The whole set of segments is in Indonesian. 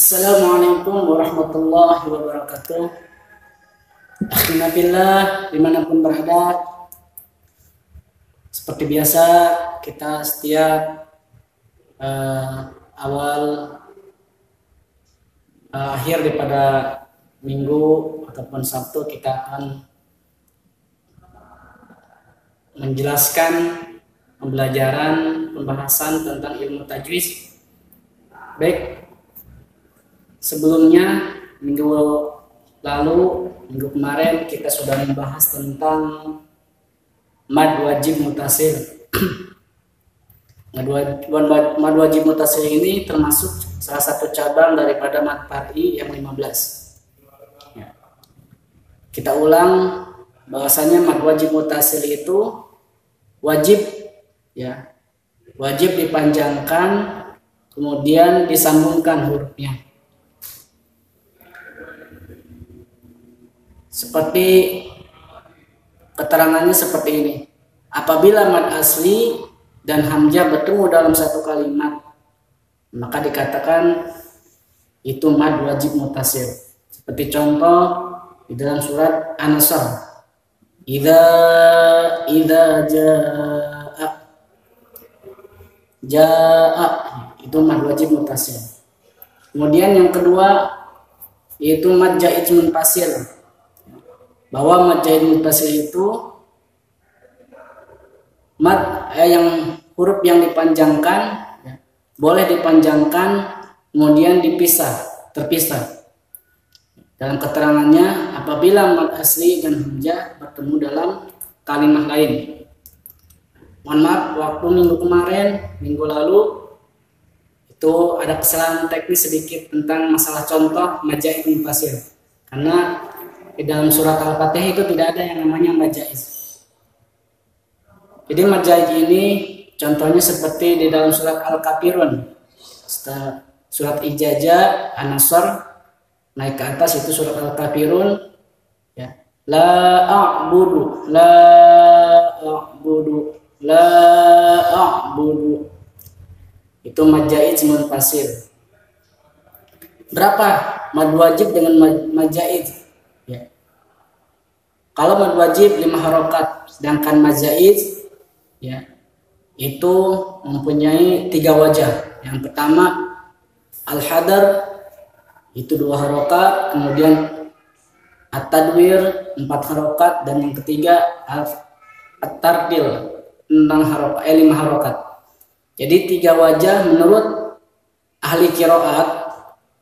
Assalamualaikum warahmatullahi wabarakatuh. Akhina billah, dimanapun berada, seperti biasa kita setiap akhir daripada minggu ataupun Sabtu kita akan menjelaskan pembahasan tentang ilmu tajwid. Baik, sebelumnya minggu kemarin kita sudah membahas tentang mad wajib mutasil. Mad wajib mutasil ini termasuk salah satu cabang daripada mad far'i yang 15. Ya. Kita ulang bahwasanya mad wajib mutasil itu wajib dipanjangkan kemudian disambungkan hurufnya. Seperti keterangannya seperti ini. Apabila mad asli dan hamzah bertemu dalam satu kalimat, maka dikatakan itu mad wajib mutasil. Seperti contoh di dalam surat An-Nasr. Idza jaa itu mad wajib mutasil. Kemudian yang kedua yaitu mad jaiz munfasil. Bahwa mad jaiz munfasil itu mad yang huruf yang dipanjangkan boleh dipanjangkan kemudian terpisah. Dalam keterangannya apabila mad asli dan hamzah bertemu dalam kalimat lain. Mohon maaf, waktu minggu lalu itu ada kesalahan teknis sedikit tentang masalah contoh mad jaiz munfasil. Karena di dalam surat Al-Fatihah itu tidak ada yang namanya mad jaiz. Jadi mad jaiz ini contohnya seperti di dalam surat Al-Kafirun. Surat Ijajah, An-Nasr, naik ke atas itu surat Al-Kafirun. Ya. La a'budu itu mad jaiz munfasil. Berapa mad wajib dengan mad jaiz? Ya. Kalau mad wajib 5 harokat, sedangkan mad jaiz itu mempunyai 3 wajah. Yang pertama al-hadar itu 2 harokat, kemudian at-tadwir 4 harokat, dan yang ketiga at-tardil 5 harokat. Jadi 3 wajah menurut ahli qiraat.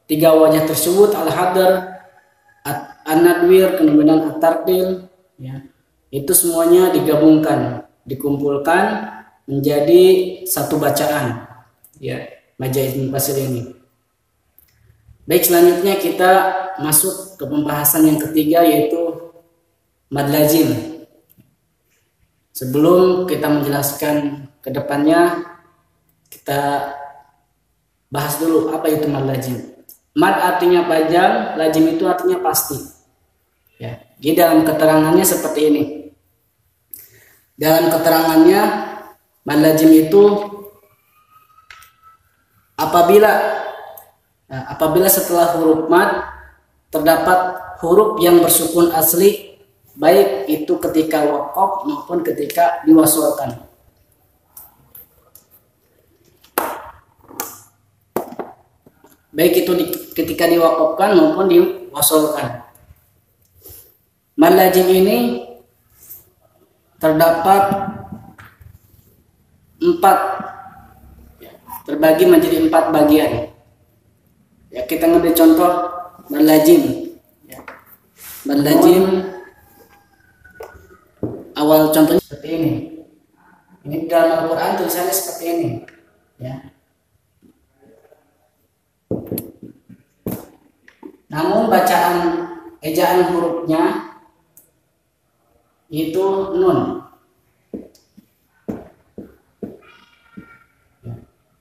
3 wajah tersebut al-hadar, an-nadwir, kemudian at-tardil, itu semuanya digabungkan, dikumpulkan menjadi satu bacaan, mad jaiz munfasil ini. Baik, selanjutnya kita masuk ke pembahasan yang ketiga yaitu mad lazim. Sebelum kita menjelaskan ke depannya, kita bahas dulu apa itu mad lazim. Mad artinya panjang, lazim itu artinya pasti. Jadi dalam keterangannya seperti ini. Dalam keterangannya mad lazim itu apabila setelah huruf mad terdapat huruf yang bersukun asli, baik itu ketika waqaf maupun ketika diwasolkan. Baik itu ketika diwaqafkan maupun diwasolkan. Mad lazim ini terdapat 4, terbagi menjadi 4 bagian. Kita ngambil contoh mad lazim. Mad lazim awal contohnya seperti ini. Ini dalam Al-Quran tulisannya seperti ini. Namun bacaan ejaan hurufnya itu nun.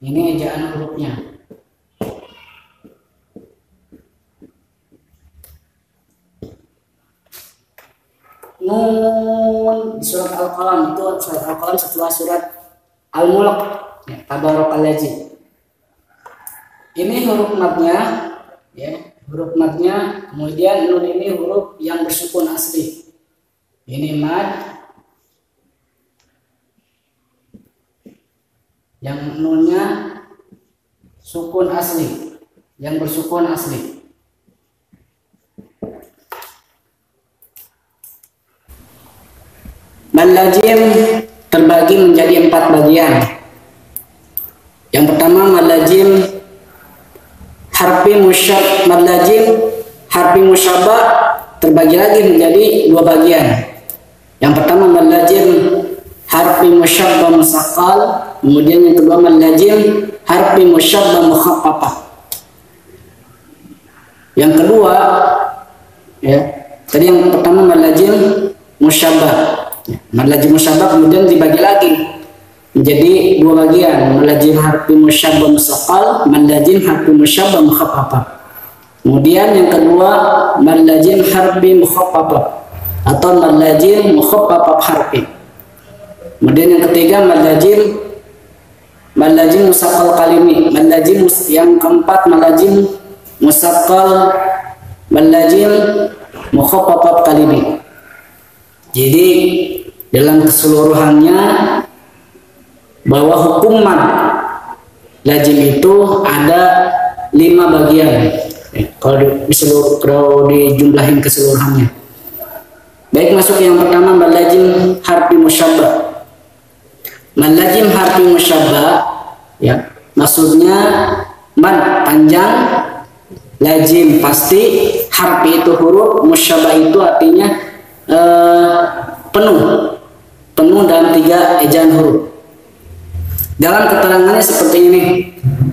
Ini ejaan hurufnya. Nun di surat Al-Qalam, itu surat Al-Qalam setelah surat Al-Mulk, tabarakalladzi. Ini huruf madnya ya, huruf madnya. Kemudian nun ini huruf yang bersukun asli. Ini mad yang nunnya sukun asli, yang bersukun asli. Mad lazim terbagi menjadi 4 bagian. Yang pertama mad lazim harfi mad lazim harfi musyabba terbagi lagi menjadi 2 bagian. Yang pertama mad lazim harfi musyabba musaqqal, kemudian yang kedua mad lazim harfi musyabba mukhaffafah. Yang kedua, ya, tadi yang pertama mad lazim musyabba. Mad lazim musyabba kemudian dibagi lagi menjadi 2 bagian, mad lazim harfi musyabba musaqqal, mad lazim harfi musyabba mukhaffafah. Kemudian yang kedua mad lazim harfi mukhaffafah atau mad lazim mukhaffafah harfi. Kemudian yang ketiga mad lazim musaqqal kalimi, mad lazim yang keempat mad lazim musaqqal, mad lazim mukhaffafah kalimi. Jadi dalam keseluruhannya bahwa hukum mad lazim itu ada 5 bagian. Kalau dijumlahin keseluruhannya. Baik, masuk yang pertama mad lazim harfi musyabba. Mad lazim harfi musyabba, ya, maksudnya mad panjang, lazim pasti, harfi itu huruf, musyabba itu artinya penuh dalam 3 ejaan huruf. Dalam keterangannya seperti ini,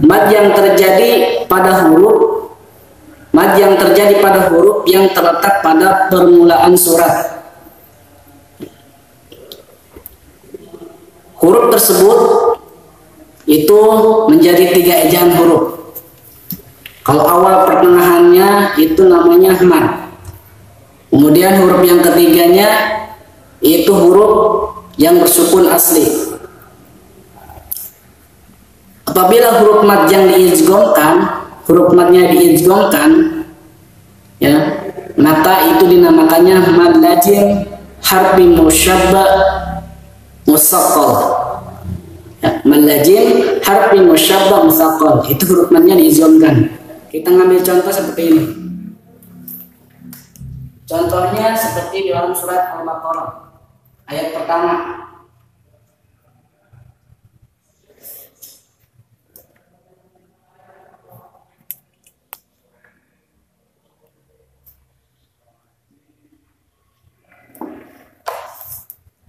mad yang terjadi pada huruf yang terletak pada permulaan surat. Huruf tersebut itu menjadi 3 ejaan huruf. Kalau awal pertengahannya itu namanya mad. Kemudian huruf yang ketiganya itu huruf yang bersukun asli. Apabila huruf mad yang huruf madnya diidghamkan, ya, maka itu dinamakannya mad lazim harfi musyabba musaqqal. Ya, mad lazim harfi musyabba musaqqal, itu huruf madnya diidghamkan. Kita ngambil contoh seperti ini. Contohnya seperti di dalam surat Al-Baqarah ayat pertama.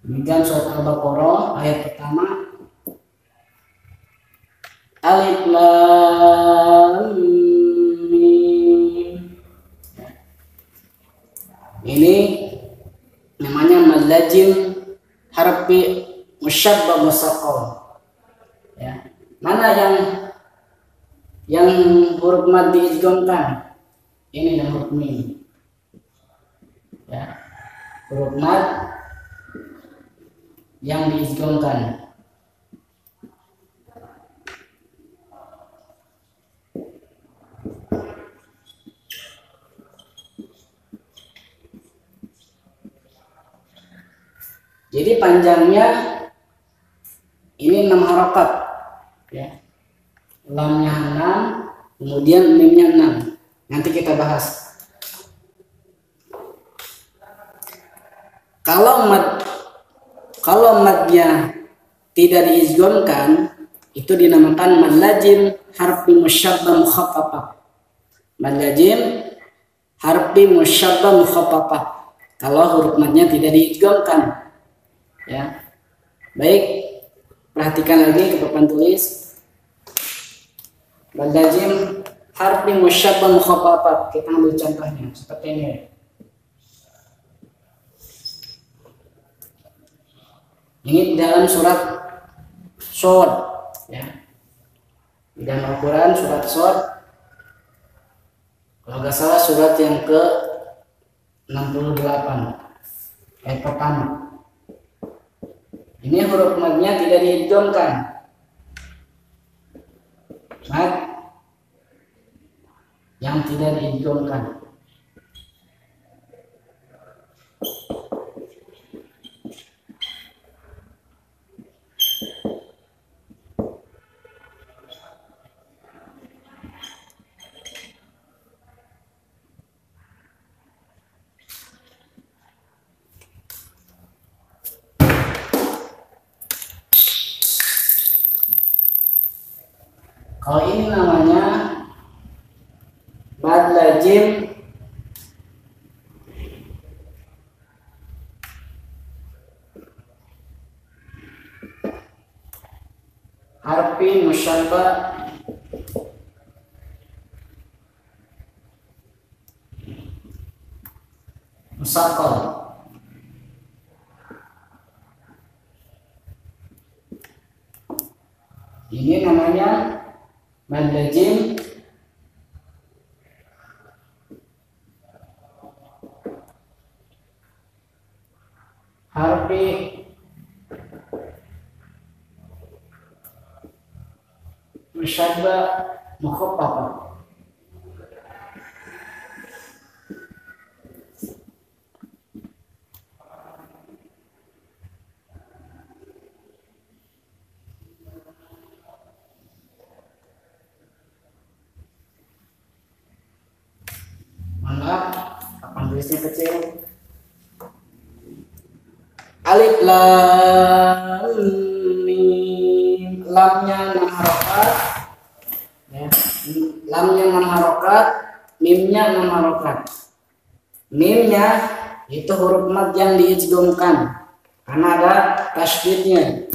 Demikian surat Al-Baqarah ayat pertama. Alif Lam Mim. Ini namanya mad lazim harfi musyabba musaqqal. Ya. Mana yang huruf mad diidghamkan? Ini yang huruf mim. Ya. Huruf mad yang diidghamkan. Jadi panjangnya ini 6 harokat, ya. Lamnya 6, kemudian mimnya 6. Nanti kita bahas. Kalau madnya tidak diidghamkan, itu dinamakan mad lazim harfi musyabba mukhaffafah. Mad lazim harfi musyabba mukhaffafah. Kalau huruf madnya tidak diidghamkan. Ya, baik, perhatikan lagi ke papan tulis. Mad lazim harfi musyabba mukhaffafah. Kita ambil contohnya seperti ini. Ini dalam surat Shad, ya. Di dalam Al-Quran surat Shad, kalau nggak salah surat yang ke 68 ayat pertama. Ini huruf madnya tidak diidghamkan. Mad yang tidak diidghamkan. Kalau ini namanya mad lazim harfi musyabbah musaqqal. Ini namanya mad lazim harfi musyabbah mukhaffafah. Maaf, kapan tulisnya kecil. Alif lam mim, lamnya 6 harokat ya. Lamnya 6 harokat, mimnya 6 harokat. Mimnya itu huruf mad yang diidghamkan karena ada tasydidnya.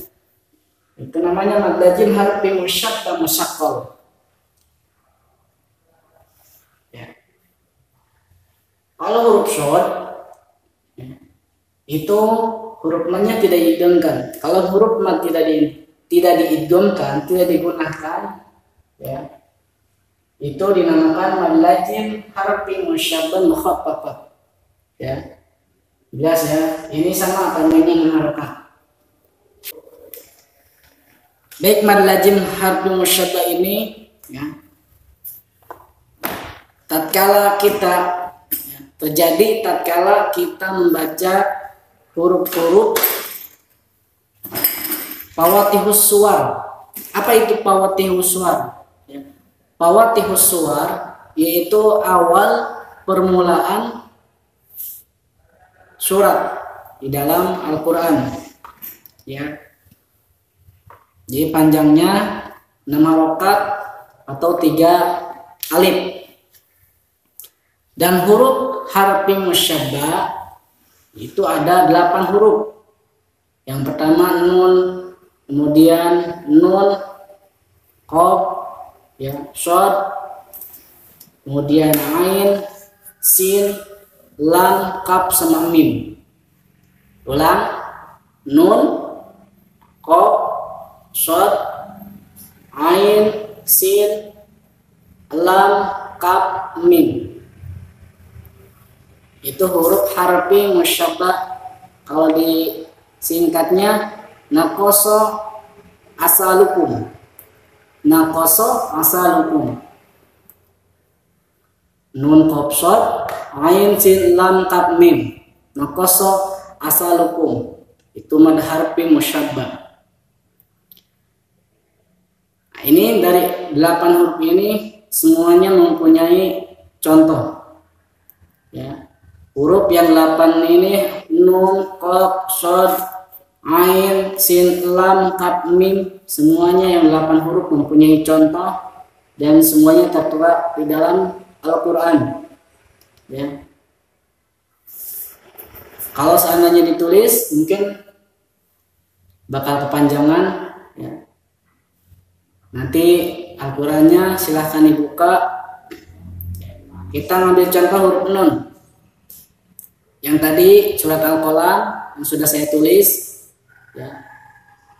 Itu namanya mad lazim harfi musyabbah musaqqal. Kalau huruf shad itu huruf madnya tidak diidghamkan. Kalau huruf mad tidak diidghamkan, tidak digunakan, ya, itu dinamakan mad lazim harfi musyabbah mukhaffafah. Ya, jelas ya. Ini sama panjangnya 6 harokat. Baik, mad lazim harfi musyabbah ini, ya, tatkala kita terjadi tatkala kita membaca huruf-huruf fawatihus suwar. Apa itu fawatihus suwar? Ya. Fawatihus suwar yaitu awal permulaan surat di dalam Al-Quran. Ya. Jadi panjangnya 6 harokat atau 3 alif. Dan huruf harfi musyabbah itu ada 8 huruf. Yang pertama nun, kemudian nun, qaf, ya, shad, kemudian ain, sin, lam, kaf sama mim. Ulang, nun, qaf, shad, ain, sin, lam, kaf, mim. Itu huruf harfi musyabbah. Kalau disingkatnya naqasa asalukum. Naqasa asalukum. Nun, qaf, shad, ain, sin, lam, kaf, mim. Naqasa asalukum. Itu mad harfi musyabbah. Nah, ini dari 8 huruf ini semuanya mempunyai contoh. Ya. Huruf yang 8 ini nun, qaf, shad, ain, sin, lam, kaf, mim, semuanya yang 8 huruf mempunyai contoh dan semuanya tertera di dalam Al-Quran. Ya. Kalau seandainya ditulis mungkin bakal kepanjangan. Ya. Nanti Al-Qurannya silahkan dibuka. Kita ngambil contoh huruf nun. Yang tadi surat Al-Qalam yang sudah saya tulis, ya,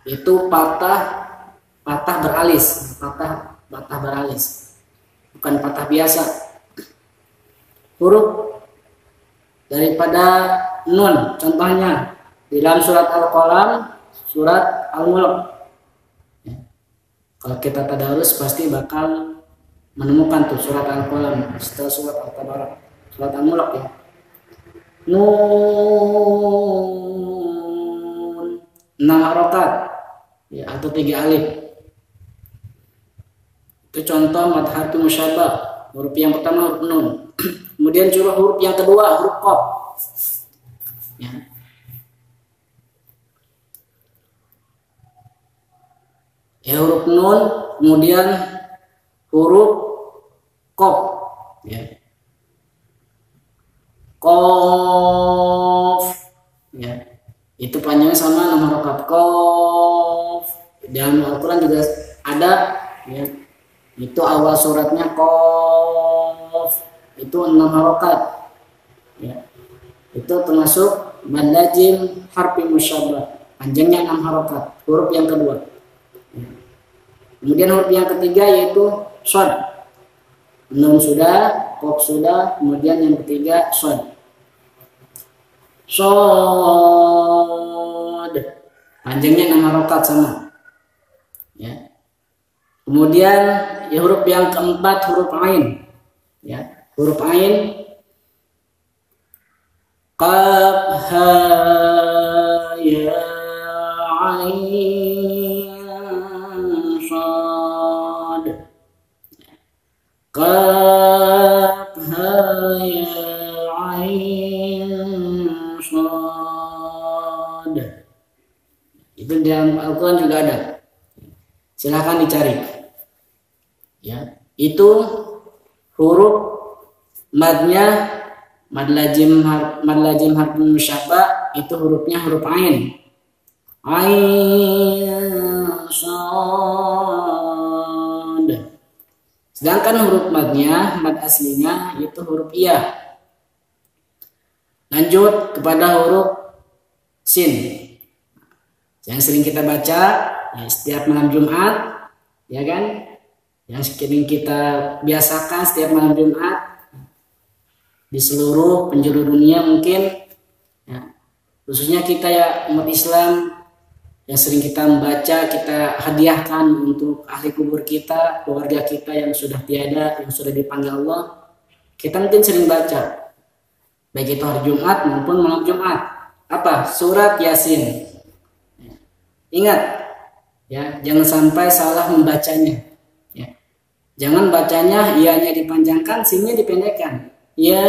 itu patah beralis, patah beralis, bukan patah biasa. Huruf daripada nun, contohnya di dalam surat Al-Qalam, surat Al-Mulk. Ya. Kalau kita tadarus pasti bakal menemukan tuh surat Al-Qalam setelah surat Al-Tabarak, surat Al-Mulk ya. Nun 6 harokat ya, atau 3 alif. Itu contoh mad harfi musyabbah. Huruf yang pertama huruf nun. Kemudian huruf yang kedua huruf qaf. Ya. Ya, huruf nun, kemudian huruf qaf. Ya. Qaf. Ya. Itu panjangnya sama 6 harokat. Qaf. Dalam Al-Quran juga ada ya. Itu awal suratnya qaf. Itu 6 harokat. Ya. Itu termasuk mad lazim harfi musyabbah. Panjangnya 6 harokat. Huruf yang kedua. Ya. Kemudian huruf yang ketiga yaitu shad. Nun sudah, qaf sudah, kemudian yang ketiga shad. Shad. Panjangnya 6 harokat sama. Ya. Kemudian ya huruf yang keempat huruf ain. Ya, huruf ain qaf ha ya ain shad. Qaf ha ya ain shad. Itu dalam Al-Quran juga ada. Silahkan dicari. Ya, itu huruf madnya mad lazim harfi musyabbah, itu hurufnya huruf ain. Ain shad. Sedangkan huruf madnya, mad aslinya itu huruf iya. Lanjut kepada huruf sin. Yang sering kita baca ya, setiap malam Jumat, ya kan? Yang sering kita biasakan setiap malam Jumat di seluruh penjuru dunia mungkin ya, khususnya kita ya umat Islam yang sering kita membaca, kita hadiahkan untuk ahli kubur kita, keluarga kita yang sudah tiada, yang sudah dipanggil Allah. Kita mungkin sering baca baik itu hari Jumat maupun malam Jumat. Apa? Surat Yasin. Ingat ya, jangan sampai salah membacanya. Jangan bacanya ianya dipanjangkan, sinnya dipendekkan. Yasin.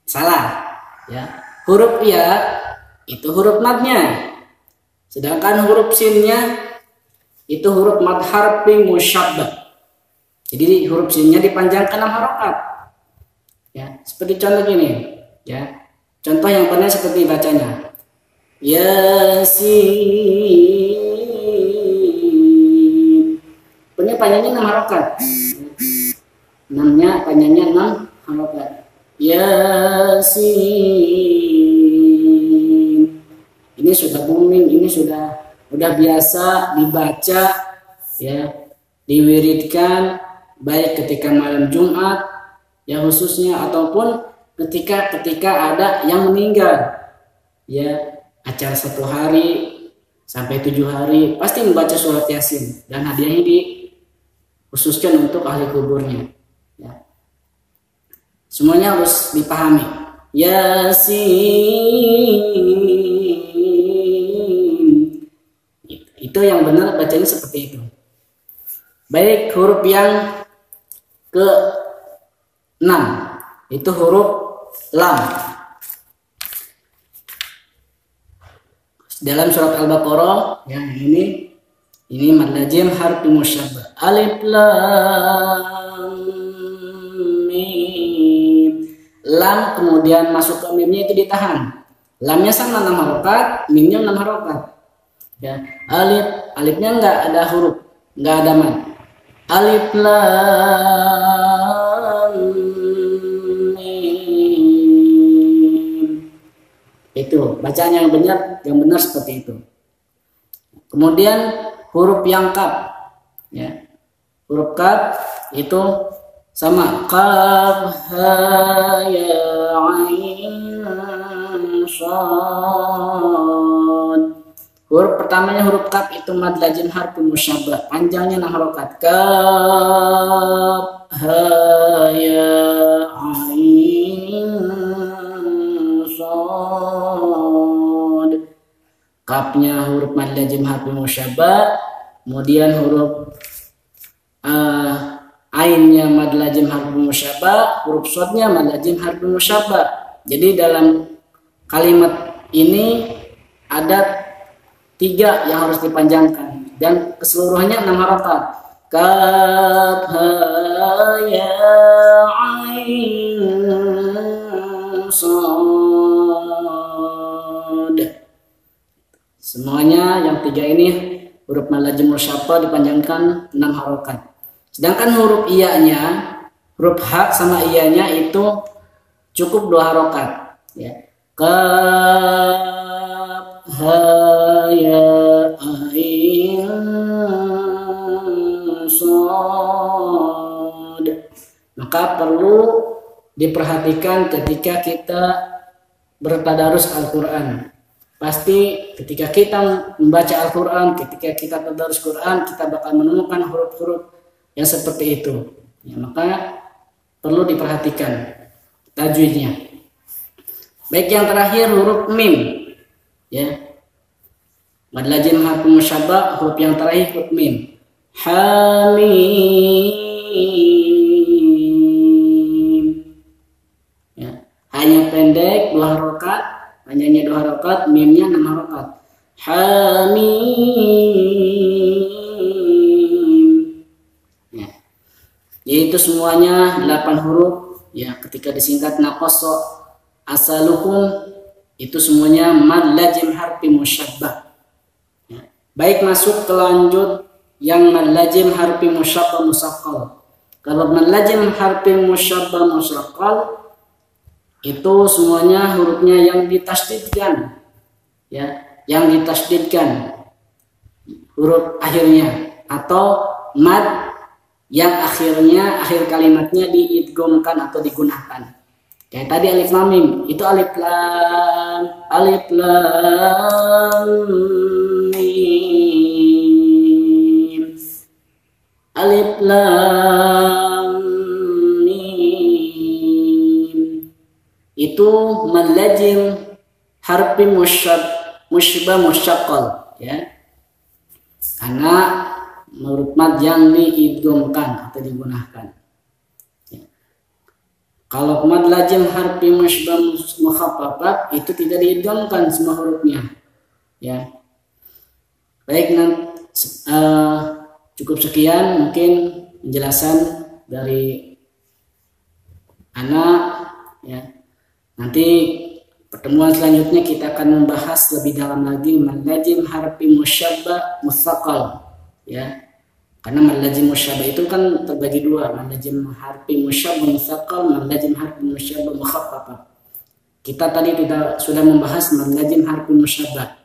Salah. Ya. Huruf ya itu huruf madnya. Sedangkan huruf sinnya itu huruf mad harfi musyabbah. Jadi huruf sinnya dipanjangkan 6 harokat. Ya, seperti contoh gini, ya. Contoh yang benar seperti bacanya. Yasin. Panjangnya 6 harokat. 6-nya panjangnya 6 harokat. Yasin. Ini sudah booming, ini sudah biasa dibaca ya, diwiridkan baik ketika malam Jumat ya khususnya ataupun ketika ada yang meninggal. Ya, acara 1 hari sampai 7 hari pasti membaca surat Yasin dan hadiahnya khususkan untuk ahli kuburnya. Ya. Semuanya harus dipahami. Yasin. Itu yang benar bacanya seperti itu. Baik, huruf yang ke-6 itu huruf lam. Dalam surat Al-Baqarah yang ini mad lazim harfi musyabbah. Alif lam mim. Lam kemudian masuk ke mimnya itu ditahan. Lamnya sama 6 harokat, mimnya 6 harokat. Ya, alifnya enggak ada huruf, enggak ada mad. Alif lam mim. Itu bacaan yang benar seperti itu. Kemudian huruf yang kaf, ya, huruf kaf itu sama kaf ha ya ain shad. Huruf pertamanya huruf kaf itu mad lazim harfi musyabbah, panjangnya 6 harokat. Kaf, ha, ya, ain, shad. Kafnya huruf mad lazim harfi musyabbah, kemudian huruf ainnya mad lazim harfi musyabbah, huruf shadnya mad lazim harfi musyabbah. Jadi dalam kalimat ini ada 3 yang harus dipanjangkan dan keseluruhannya 6 harokat. Kaf, ha, ya, ain, shad. Semuanya yang 3 ini huruf mad lazim musyabbah dipanjangkan 6 harokat. Sedangkan huruf iya-nya, huruf ha sama iya-nya itu cukup 2 harokat, ya. Kaf, ha, ya, ain, shad. Maka perlu diperhatikan ketika kita bertadarus Al-Quran. Pasti ketika kita membaca Al-Quran, ketika kita tadarus Quran, kita bakal menemukan huruf-huruf yang seperti itu, ya, maka perlu diperhatikan tajwidnya. Baik, yang terakhir huruf mim, ya. Mad lazim harfi musyabbah, huruf yang terakhir huruf mim. Hamim, ya. Hanya pendek 2 harokat, panjangnya 2 harokat, mimnya 6 harokat. Hamim, ya. Yaitu semuanya 8 huruf, ya. Ketika disingkat naqasa asalukum, itu semuanya mad lazim harfi musyabbah, ya. Baik, masuk ke lanjut yang mad lazim harfi musyabbah musaqqal. Kalau mad lazim harfi musyabbah musaqqal itu semuanya hurufnya yang ditasdidkan, ya, yang ditasdidkan huruf akhirnya, atau mad yang akhirnya, akhir kalimatnya diidghamkan atau digunakan. Kayak tadi alif lam mim, itu alif lam mim, alif lam mim. Itu mad lazim harfi musyabbah musyaqqal, ya. Karena huruf mad yang diidghamkan atau digunakan. Kalau mad lazim harfi musyabbah mukhaffafah itu tidak diidghamkan semua hurufnya, ya. Baik, cukup sekian mungkin penjelasan dari anak, ya. Nanti pertemuan selanjutnya kita akan membahas lebih dalam lagi mad lazim harfi musyabbah musaqqal, ya. Karena mad lazim musyabbah itu kan terbagi 2, mad lazim harfi musyabbah musaqqal, mad lazim harfi musyabbah mukhaffafah. Kita tadi sudah membahas mad lazim harfi musyabbah,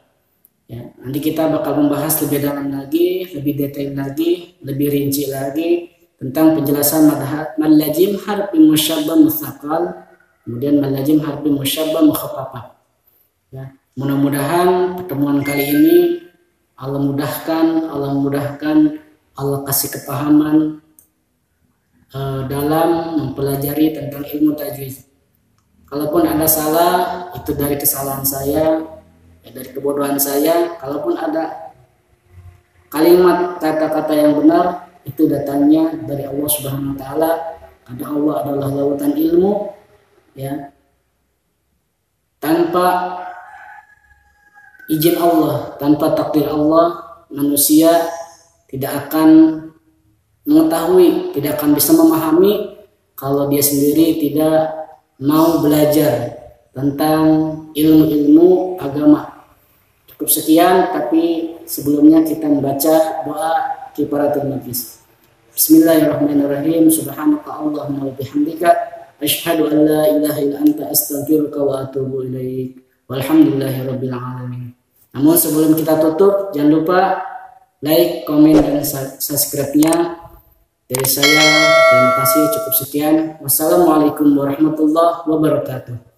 ya. Nanti kita bakal membahas lebih dalam lagi, lebih detail lagi, lebih rinci lagi tentang penjelasan mad lazim harfi musyabbah musaqqal, kemudian mad lazim harfi musyabbah mukhaffafah, ya. Mudah-mudahan pertemuan kali ini Allah mudahkan, Allah kasih kepahaman dalam mempelajari tentang ilmu tajwid. Kalaupun ada salah, itu dari kesalahan saya, ya, dari kebodohan saya. Kalaupun ada kalimat kata-kata yang benar, itu datangnya dari Allah Subhanahu wa taala. Karena Allah adalah lautan ilmu, ya. Tanpa izin Allah, tanpa takdir Allah, manusia tidak akan mengetahui, tidak akan bisa memahami kalau dia sendiri tidak mau belajar tentang ilmu-ilmu agama. Cukup sekian, tapi sebelumnya kita membaca doa kifaratul majlis. Bismillahirrahmanirrahim. Subhanaka Allahumma wa bihamdika asyhadu an la ilaha illa anta astaghfiruka wa atubu ilaik. Walhamdulillahirabbil alamin. Namun sebelum kita tutup, jangan lupa like, komen, dan subscribe-nya. Dari saya, terima kasih, cukup sekian. Wassalamualaikum warahmatullahi wabarakatuh.